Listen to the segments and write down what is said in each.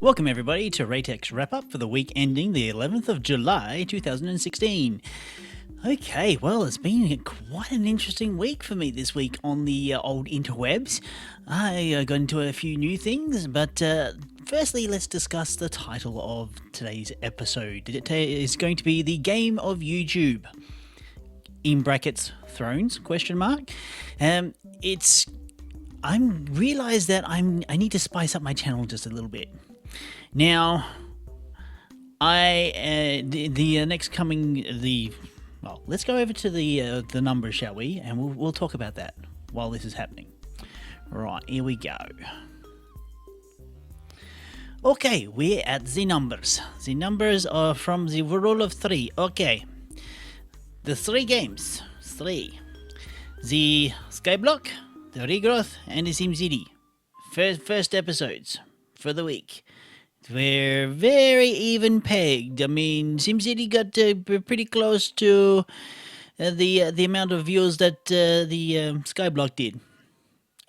Welcome everybody to Ratex Wrap Up for the week ending the 11th of July 2016. Okay, well, it's been quite an interesting week for me this week on the old interwebs. I got into a few new things, but firstly, let's discuss the title of today's episode. It is going to be The Game of YouTube, in brackets, Thrones, question mark. I realised that I need to spice up my channel just a little bit. Now, let's go over to the numbers, shall we? And we'll talk about that while this is happening. Right, here we go. Okay, we're at the numbers. The numbers are from the rule of three. Okay, the three games. The Skyblock, the Regrowth, and the SimCity. First episodes for the week. We're very even pegged. I mean, SimCity got pretty close to the amount of views that the Skyblock did.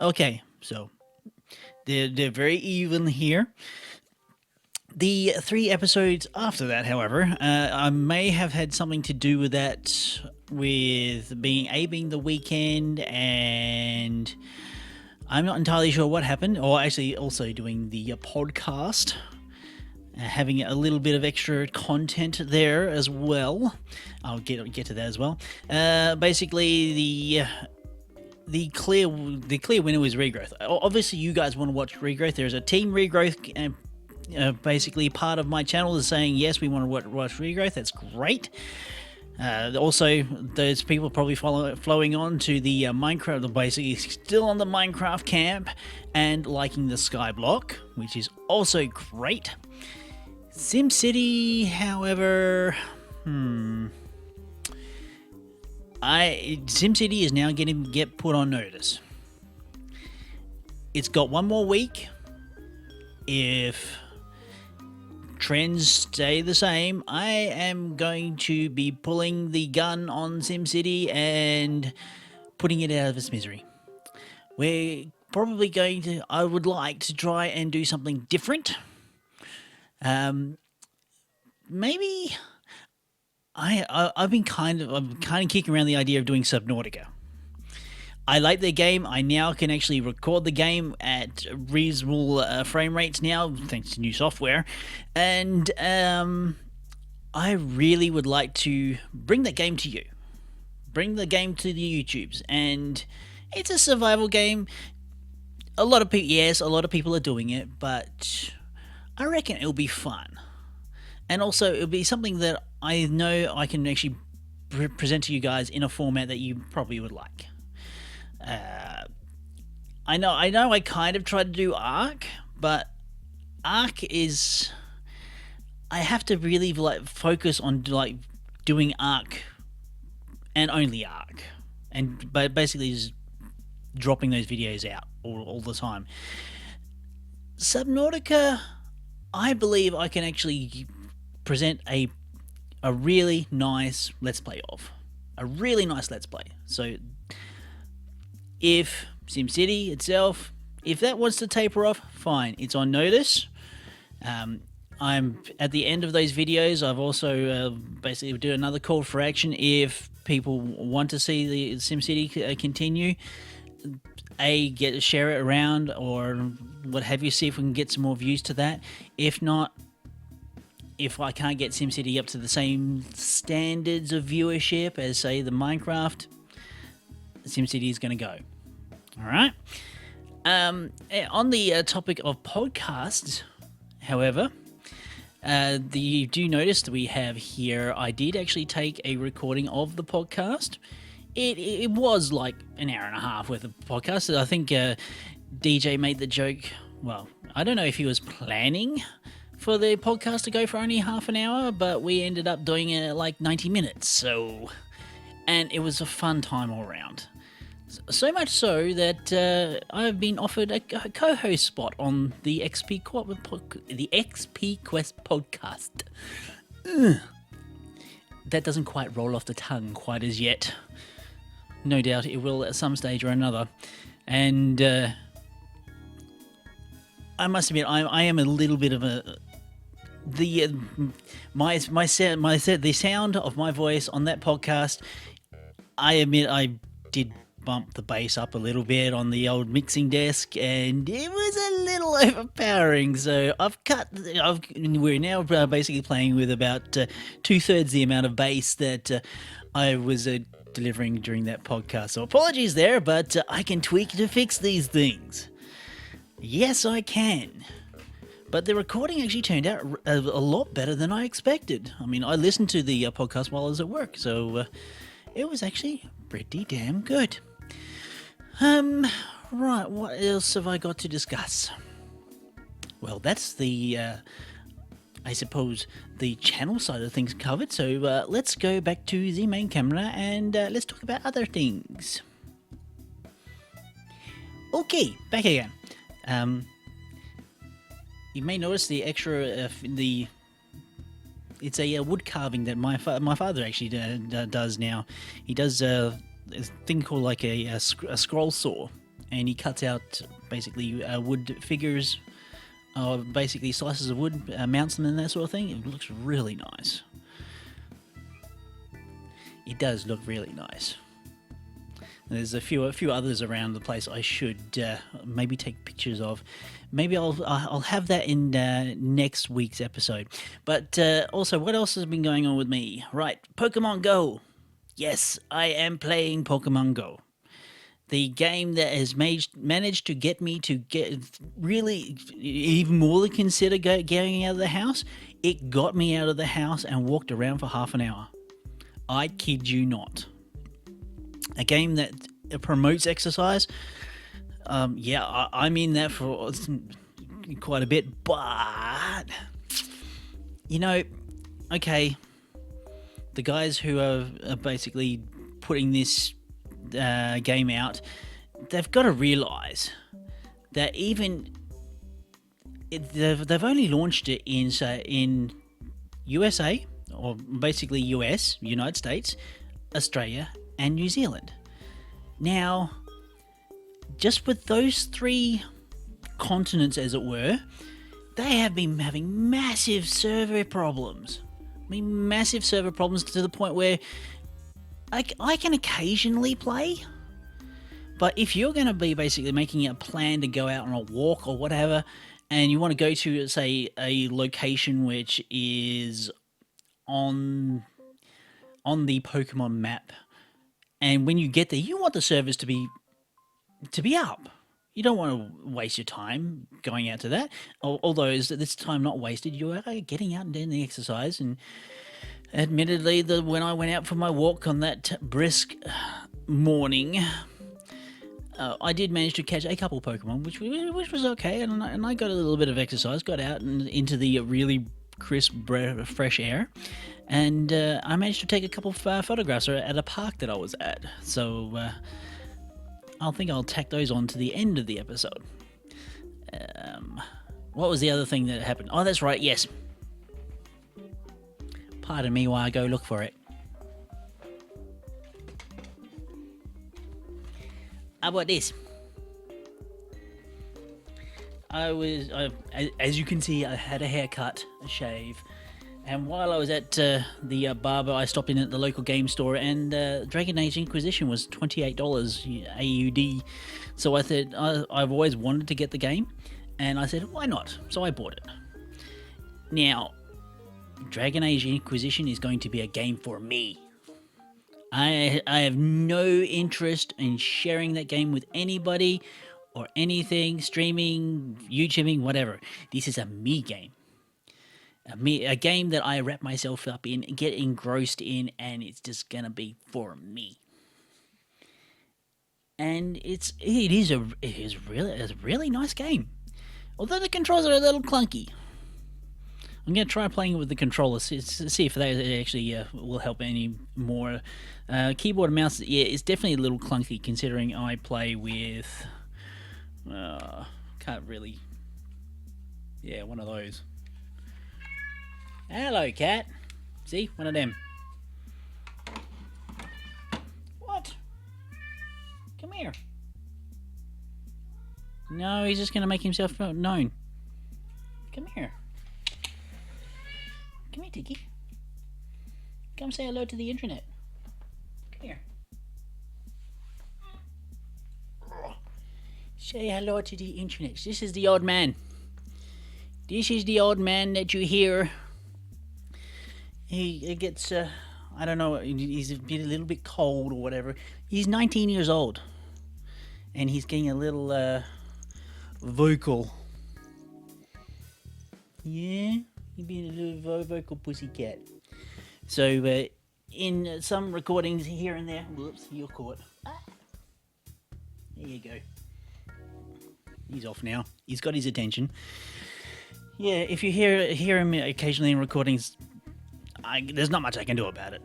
Okay, so they're very even here. The 3 episodes after that, however, I may have had something to do with that, with being the weekend, and I'm not entirely sure what happened, or actually also doing the podcast. Having a little bit of extra content there as well. I'll get to that as well. Basically, the clear winner was Regrowth. Obviously, you guys want to watch Regrowth. There's a team Regrowth. Basically, part of my channel is saying yes, we want to watch Regrowth. That's great. Also, those people probably flowing on to the Minecraft, basically still on the Minecraft camp and liking the Skyblock, which is also great. SimCity, however, SimCity is now get put on notice. It's got one more week. If trends stay the same, I am going to be pulling the gun on SimCity and putting it out of its misery. We're probably I would like to try and do something different. Maybe I'm kind of kicking around the idea of doing Subnautica. I like the game. I now can actually record the game at reasonable frame rates now, thanks to new software. And I really would like to bring that game to you. Bring the game to the YouTubes. And it's a survival game. A lot of people are doing it, but I reckon it'll be fun. And also, it'll be something that I know I can actually present to you guys in a format that you probably would like. I know I kind of tried to do Ark, but Ark is... I have to really focus on doing Ark and only Ark. But basically just dropping those videos out all the time. Subnautica, I believe I can actually present a really nice Let's Play of. A really nice Let's Play. So if SimCity itself, if that wants to taper off, fine. It's on notice. I'm at the end of those videos. I've also basically do another call for action if people want to see the SimCity continue. Share it around or what have you, see if we can get some more views to that. If not, if I can't get SimCity up to the same standards of viewership as, say, the Minecraft, SimCity is going to go. All right. On the topic of podcasts, however, you do notice that we have here, I did actually take a recording of the podcast. It was like an hour and a half worth of podcast. I think DJ made the joke, well, I don't know if he was planning for the podcast to go for only half an hour, but we ended up doing it like 90 minutes. And it was a fun time all around. So much so that I've been offered a co-host spot on the XP Quest podcast. Ugh. That doesn't quite roll off the tongue quite as yet. No doubt it will at some stage or another. And I must admit, I am a little bit of a the the sound of my voice on that podcast. I admit I did bump the bass up a little bit on the old mixing desk, and it was a little overpowering. So we're now basically playing with about 2/3 the amount of bass that I was delivering during that podcast. So apologies there, but I can tweak to fix these things. Yes, I can. But the recording actually turned out a lot better than I expected. I mean, I listened to the podcast while I was at work, so it was actually pretty damn good. Right, what else have I got to discuss? Well, that's the, I suppose, the channel side of things covered, so let's go back to the main camera and let's talk about other things. Okay, back again. You may notice the extra it's a wood carving that my father actually does now. He does a thing called like a scroll saw, and he cuts out basically wood figures, basically slices of wood, mounts them and that sort of thing. It looks really nice. It does look really nice. There's a few others around the place I should maybe take pictures of. Maybe I'll have that in next week's episode. But also, what else has been going on with me? Right, Pokemon Go. Yes, I am playing Pokemon Go. The game that has managed to get me to get really even more than consider getting out of the house. It got me out of the house and walked around for half an hour. I kid you not. A game that promotes exercise. Yeah, I'm in that for quite a bit, but you know, okay, the guys who are basically putting this game out, they've got to realize that they've only launched it in USA, or basically US, United States, Australia, and New Zealand. Now, just with those three continents, as it were, they have been having massive server problems. I mean, massive server problems to the point where I can occasionally play, but if you're going to be basically making a plan to go out on a walk or whatever, and you want to go to, say, a location which is on the Pokemon map, and when you get there, you want the servers to be up. You don't want to waste your time going out to that. Although this time not wasted, you are getting out and doing the exercise. And admittedly, when I went out for my walk on that brisk morning, I did manage to catch a couple Pokemon, which was okay. And I got a little bit of exercise, got out and into the really crisp, fresh air. And I managed to take a couple of photographs at a park that I was at. So I think I'll tack those on to the end of the episode. What was the other thing that happened? Oh, that's right, yes. Pardon me while I go look for it. How about this? As you can see, I had a haircut, a shave. And while I was at the barber, I stopped in at the local game store, and Dragon Age Inquisition was $28 AUD. So I said, I've always wanted to get the game, and I said, why not? So I bought it. Now, Dragon Age Inquisition is going to be a game for me. I have no interest in sharing that game with anybody or anything, streaming, YouTubing, whatever. This is a me game. A game that I wrap myself up in, get engrossed in, and it's just gonna be for me. And it is a really nice game. Although the controls are a little clunky. I'm gonna try playing it with the controller, see if that actually will help any more. Keyboard and mouse, yeah, it's definitely a little clunky considering I play with. Can't really. Yeah, one of those. Hello, cat. See? One of them. What? Come here. No, he's just going to make himself known. Come here. Come here, Tiki. Come say hello to the internet. Come here. Say hello to the internet. This is the old man. This is the old man that you hear. He gets, I don't know, he's a little bit cold or whatever. He's 19 years old. And he's getting a little, vocal. Yeah? He's being a little vocal pussycat. So, in some recordings here and there, whoops, you're caught. There you go. He's off now. He's got his attention. Yeah, if you hear him occasionally in recordings, there's not much I can do about it.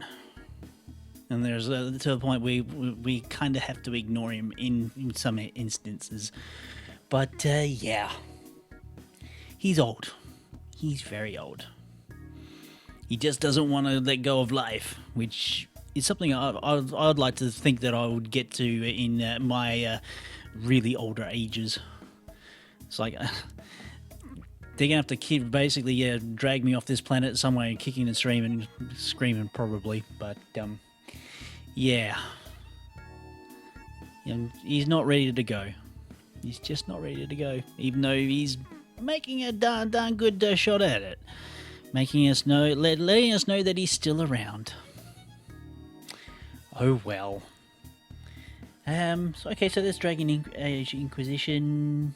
And there's to the point we kind of have to ignore him in some instances. But yeah, he's old. He's very old. He just doesn't want to let go of life, which is something I'd like to think that I would get to in my really older ages. It's like they're gonna have to basically drag me off this planet some way, kicking and screaming probably. But yeah, he's not ready to go. He's just not ready to go, even though he's making a darn good shot at it, letting us know that he's still around. Oh well. So this Dragon Age Inquisition.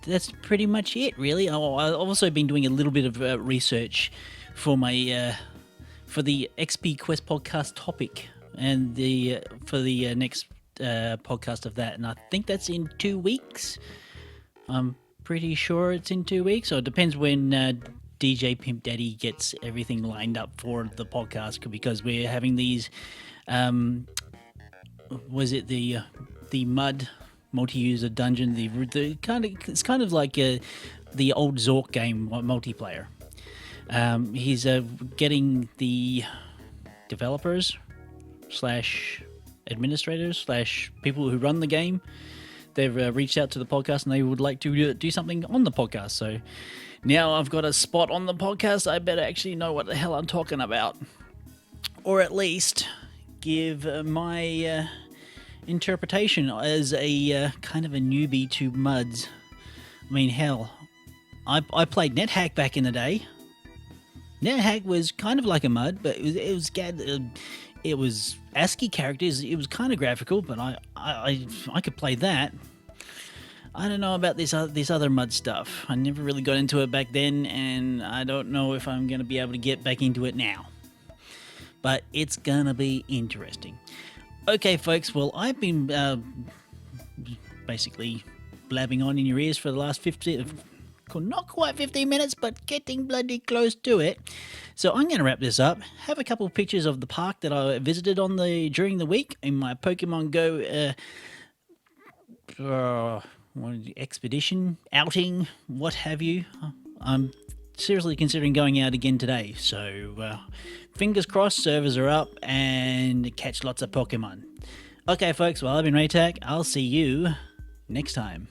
That's pretty much it, really. I've also been doing a little bit of research for my for the XP Quest podcast topic, and for the next podcast of that, and I think that's in 2 weeks. I'm pretty sure it's in 2 weeks, or it depends when DJ Pimp Daddy gets everything lined up for the podcast, because we're having these. Was it the mud multi-user dungeon? It's kind of like the old Zork game multiplayer. He's getting the developers / administrators / people who run the game. They've reached out to the podcast and they would like to do something on the podcast. So now I've got a spot on the podcast. I better actually know what the hell I'm talking about, or at least give my interpretation as a kind of a newbie to MUDs. I mean, hell, I played NetHack back in the day. NetHack was kind of like a MUD, but it was ASCII characters. It was kind of graphical, but I could play that. I don't know about this other MUD stuff. I never really got into it back then, and I don't know if I'm going to be able to get back into it now. But it's going to be interesting. Okay, folks, well, I've been basically blabbing on in your ears for the last 15, not quite 15 minutes, but getting bloody close to it. So I'm going to wrap this up. Have a couple of pictures of the park that I visited during the week in my Pokemon Go expedition, outing, what have you. I'm seriously considering going out again today, so fingers crossed, servers are up, and catch lots of Pokemon. Okay, folks, well, I've been Raytac. I'll see you next time.